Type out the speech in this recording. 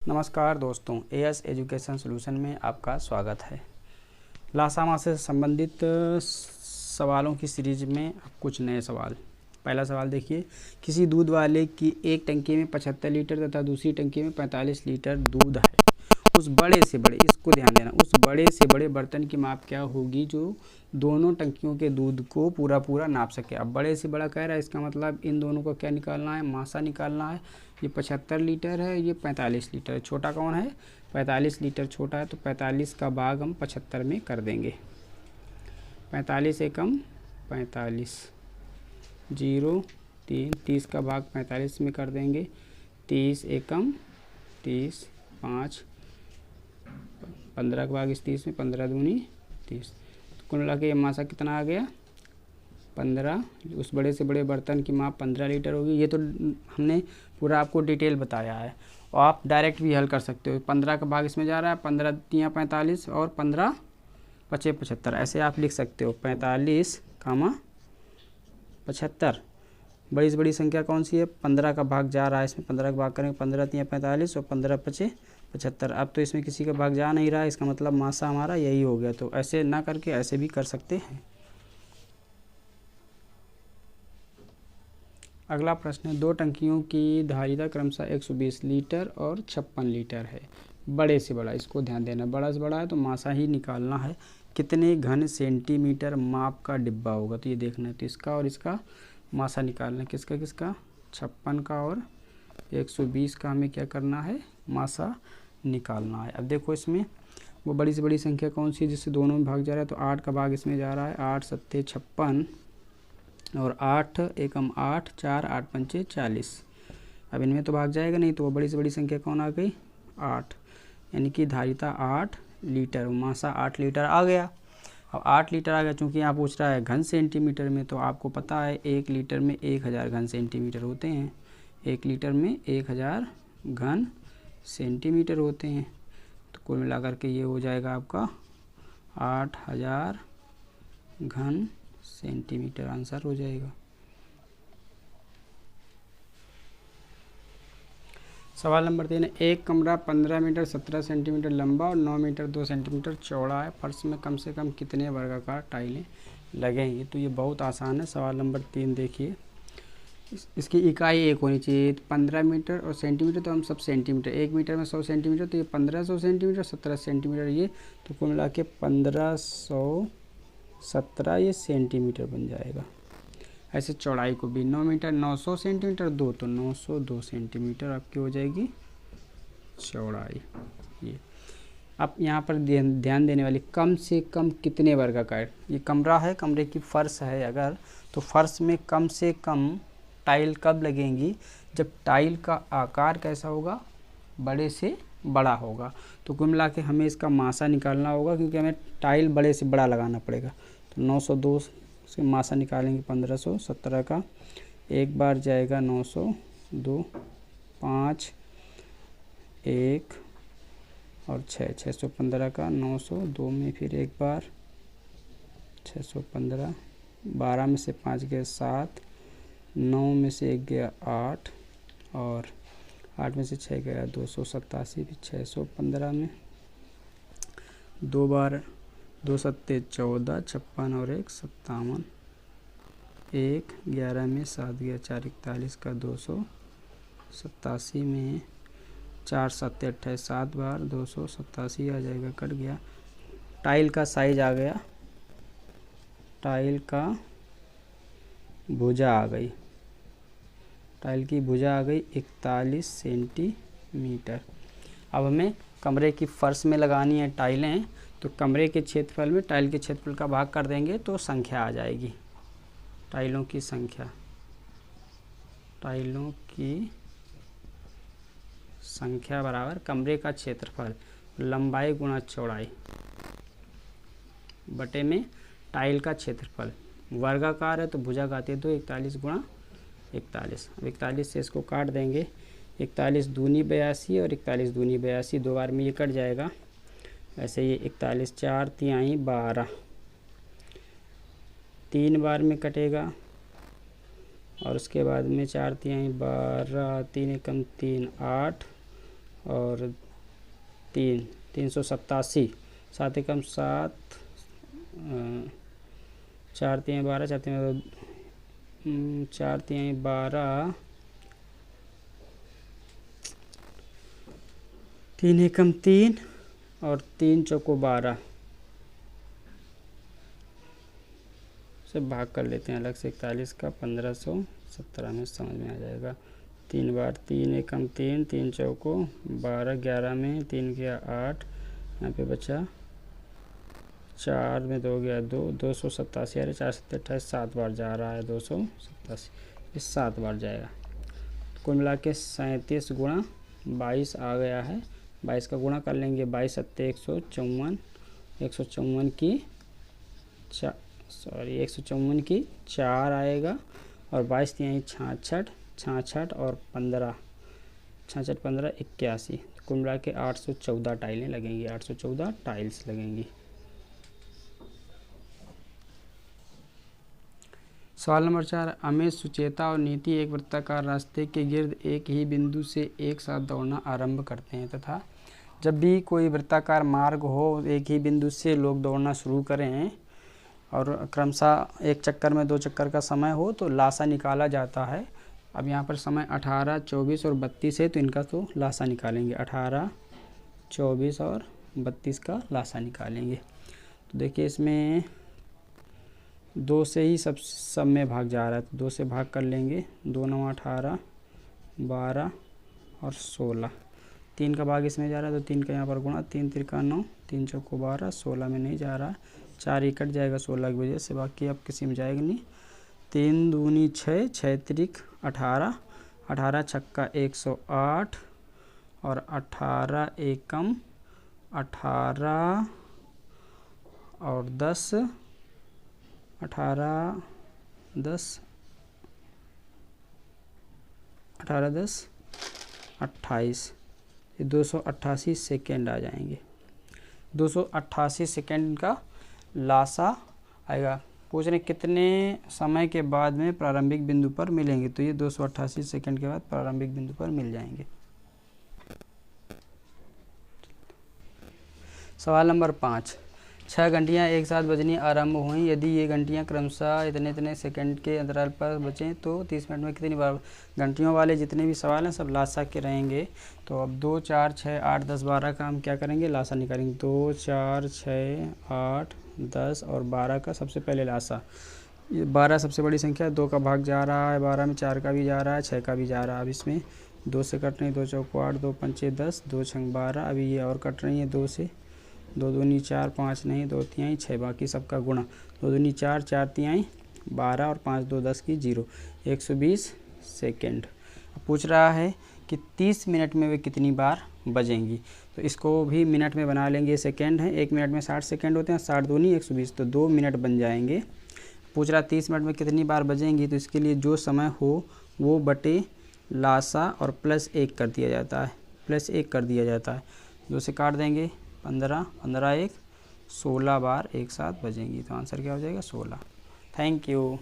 नमस्कार दोस्तों, as education solution में आपका स्वागत है। लासामा से संबंधित सवालों की सीरीज में कुछ नए सवाल। पहला सवाल देखिए, किसी दूध वाले की एक टंकी में 75 लीटर तथा दूसरी टंकी में 45 लीटर दूध है। उस बड़े से बड़े, इसको ध्यान देना, उस बड़े से बड़े बर्तन की माप क्या होगी जो दोनों टंकियों के दूध को पूरा नाप सके। अब बड़े से बड़ा कह रहा है, इसका मतलब इन दोनों को क्या निकालना है, मासा निकालना है। ये 75 लीटर है, ये 45 लीटर है। छोटा कौन है? 45 लीटर छोटा है, तो 45 का भाग हम 75 में कर देंगे। 45 एकम 45, 0 3, 30 का भाग 45 में कर देंगे। 30 एकम 30, 5, 15 का भाग इस 30 में, 15 दूनी 30। तो कुल मिला के ये मासा कितना आ गया? 15। उस बड़े से बड़े बर्तन की माप 15 लीटर होगी। ये तो हमने पूरा आपको डिटेल बताया है, और आप डायरेक्ट भी हल कर सकते हो। 15 का भाग इसमें जा रहा है, 15 तियाँ 45 और 15 पचे 75, ऐसे आप लिख सकते हो। 45, 75। बड़ी से बड़ी संख्या कौन सी है? 15 का भाग जा रहा है, इसमें 15 का भाग करेंगे, 15 तियाँ 45 और 15 पचे 75। अब तो इसमें किसी का भाग जा नहीं रहा है, इसका मतलब मासा हमारा यही हो गया। तो ऐसे ना करके ऐसे भी कर सकते हैं। अगला प्रश्न है, दो टंकियों की धारिता क्रमशः 120 लीटर और 56 लीटर है। बड़े से बड़ा, इसको ध्यान देना, बड़ा से बड़ा है तो मासा ही निकालना है। कितने घन सेंटीमीटर माप का डिब्बा होगा, तो ये देखना है। तो इसका और इसका मासा निकालना है। किसका किसका? 56 का और 120 का हमें क्या करना है? मासा निकालना है। अब देखो इसमें वो बड़ी से बड़ी संख्या कौन सी है जिससे दोनों में भाग जा रहा है? तो 8 का भाग इसमें जा रहा है, 8 सत्ते 56 और 8 एकम 8, 4 8 पंचे 40। अब इनमें तो भाग जाएगा नहीं, तो वो बड़ी से बड़ी संख्या कौन आ गई? 8, यानी कि धारिता 8 लीटर, मासा 8 लीटर आ गया। अब 8 लीटर आ गया, चूँकि यहाँ पूछ रहा है घन सेंटीमीटर में, तो आपको पता है 1 लीटर में 1000 घन सेंटीमीटर होते हैं। 1 लीटर में 1000 घन सेंटीमीटर होते हैं। तो कुल मिलाकर के ये हो जाएगा आपका 8000 घन सेंटीमीटर, आंसर हो जाएगा। सवाल नंबर 3 है, एक कमरा 15 मीटर 17 सेंटीमीटर लंबा और 9 मीटर 2 सेंटीमीटर चौड़ा है। फर्श में कम से कम कितने वर्गाकार टाइलें लगेंगी? तो ये बहुत आसान है। सवाल नंबर 3 देखिए, इसकी इकाई एक होनी चाहिए। 15 मीटर और सेंटीमीटर, तो हम सब सेंटीमीटर, 1 मीटर में 100 सेंटीमीटर, तो ये 1500 सेंटीमीटर, 17 सेंटीमीटर ये, तो कुल मिला के 1517 ये सेंटीमीटर बन जाएगा। ऐसे चौड़ाई को भी 9 मीटर 900 सेंटीमीटर 2, तो 902 सेंटीमीटर आपकी हो जाएगी चौड़ाई। ये अब यहाँ पर ध्यान देने वाली, कम से कम कितने वर्गाकार, ये कमरा है, कमरे की फर्श है अगर, तो फर्श में कम से कम टाइल कब लगेंगी? जब टाइल का आकार कैसा होगा? बड़े से बड़ा होगा। तो कुल मिला के हमें इसका मासा निकालना होगा, क्योंकि हमें टाइल बड़े से बड़ा लगाना पड़ेगा। तो 902 से मासा निकालेंगे 1517 का, एक बार जाएगा 902, 5 1 और 6, 615 का 902 में फिर एक बार 615, 12 में से 5 गया 7, 9 में से 1 गया 8 और 8 में से 6 गया 287, फिर 615 में 2 बार 2 सत्ते 14, 56 और 1 57, 1 11 में 7 गया 4 41 का 287 में 4 7 28, 7 बार 287 आ जाएगा, कट गया। टाइल का साइज आ गया, टाइल का भुजा आ गई, टाइल की भुजा आ गई 41 सेंटीमीटर। अब हमें कमरे की फर्श में लगानी है टाइलें, तो कमरे के क्षेत्रफल में टाइल के क्षेत्रफल का भाग कर देंगे तो संख्या आ जाएगी। टाइलों की संख्या, टाइलों की संख्या बराबर कमरे का क्षेत्रफल, लंबाई गुणा चौड़ाई बटे में टाइल का क्षेत्रफल। वर्गाकार है तो भुजा आती है 2, 41 गुणा 41। अब 41 से इसको काट देंगे, 41 दूनी 82 और 41 दूनी 82, 2 बार में ये कट जाएगा। ऐसे ये 41 4 तिहाई 12, 3 बार में कटेगा, और उसके बाद में 4 तिहाई 12, 3 एकम 3 8 और 387, 7 एकम 7, 4 तिहाई 12, 4 तिहाई 12, 3 एकम 3 और 3 चौको 12 से भाग कर लेते हैं अलग से। 41 का 1517 में समझ में आ जाएगा। 3 बार 3 एकम 3, 3 चौको 12, 11 में 3 गया 8, यहाँ पे बचा 4 में 2 गया 2, 287 अरे 4 7 28, 7 बार जा रहा है 287, ये 7 बार जाएगा। कुल मिला के 37 गुणा 22 आ गया है। 22 का गुणा कर लेंगे, 22 सत्ते 154, 154 की 154 की 4 आएगा और 22 तिहाई 66, 66 और 15, 66 15 81, कुल मिला के 814 टाइलें लगेंगी, 814 टाइल्स लगेंगी। सवाल नंबर 4, अमेश, सुचेता और नीति एक वृत्ताकार रास्ते के गिर्द एक ही बिंदु से एक साथ दौड़ना आरंभ करते हैं तथा जब भी कोई वृत्ताकार मार्ग हो एक ही बिंदु से लोग दौड़ना शुरू करें और क्रमशः एक चक्कर में 2 चक्कर का समय हो तो लासा निकाला जाता है। अब यहाँ पर समय 18, 24 और 32 है तो इनका तो लासा निकालेंगे। 18, 24 और 32 का लासा निकालेंगे। तो देखिए इसमें 2 से ही सब में भाग जा रहा है तो 2 से भाग कर लेंगे। 2 9 18, 12 और 16, 3 का भाग इसमें जा रहा है तो 3 का यहाँ पर गुणा, 3 तिरका 9, 3 चौको 12, 16 में नहीं जा रहा, 4 ही कट जाएगा 16 की वजह से, बाकी अब किसी में जाएगा नहीं। 3 दूनी 6, 6 तिरिक 18, 18 छक्का 108 और 18 एकम 18 और 10, 18 10 28, ये 288 सेकेंड आ जाएंगे। 288 सेकेंड का लासा आएगा। पूछ रहे कितने समय के बाद में प्रारंभिक बिंदु पर मिलेंगे, तो ये 288 सेकेंड के बाद प्रारंभिक बिंदु पर मिल जाएंगे। सवाल नंबर 5, 6 घंटियाँ एक साथ बजनी आरंभ हुई। यदि ये घंटियाँ क्रमशः इतने सेकंड के अंतराल पर बजें तो 30 मिनट में कितनी बार। घंटियों वाले जितने भी सवाल हैं सब लासा के रहेंगे। तो अब 2 4 6 8 10 12 का हम क्या करेंगे, लासा निकालेंगे। 2 4 6 8 10 और 12 का सबसे पहले लासा। ये 12 सबसे बड़ी संख्या है, 2 का भाग जा रहा है 12 में, 4 का भी जा रहा है, 6 का भी जा रहा है। अब इसमें 2 से कट रही, 2 चौको 8, 2 पंचे 10, 2 छंग 12। अभी ये और कट रही है 2 से, 2 दूनी 4, 5 नहीं, 2 तिहाई 6, बाकी सबका गुणा। 2 दूनी 4, 4 तिहाई 12 और 5 2 10 की 0, 120 सेकेंड। पूछ रहा है कि 30 मिनट में वे कितनी बार बजेंगी, तो इसको भी मिनट में बना लेंगे। सेकेंड है, 1 मिनट में 60 सेकेंड होते हैं, 60 दूनी 120, तो 2 मिनट बन जाएंगे। पूछ रहा 30 मिनट में कितनी बार बजेंगी, तो इसके लिए जो समय हो वो बटे लासा और +1 कर दिया जाता है, +1 कर दिया जाता है। 2 से काट देंगे, 15 15 1 16 बार एक साथ बजेंगी, तो आंसर क्या हो जाएगा 16। Thank you.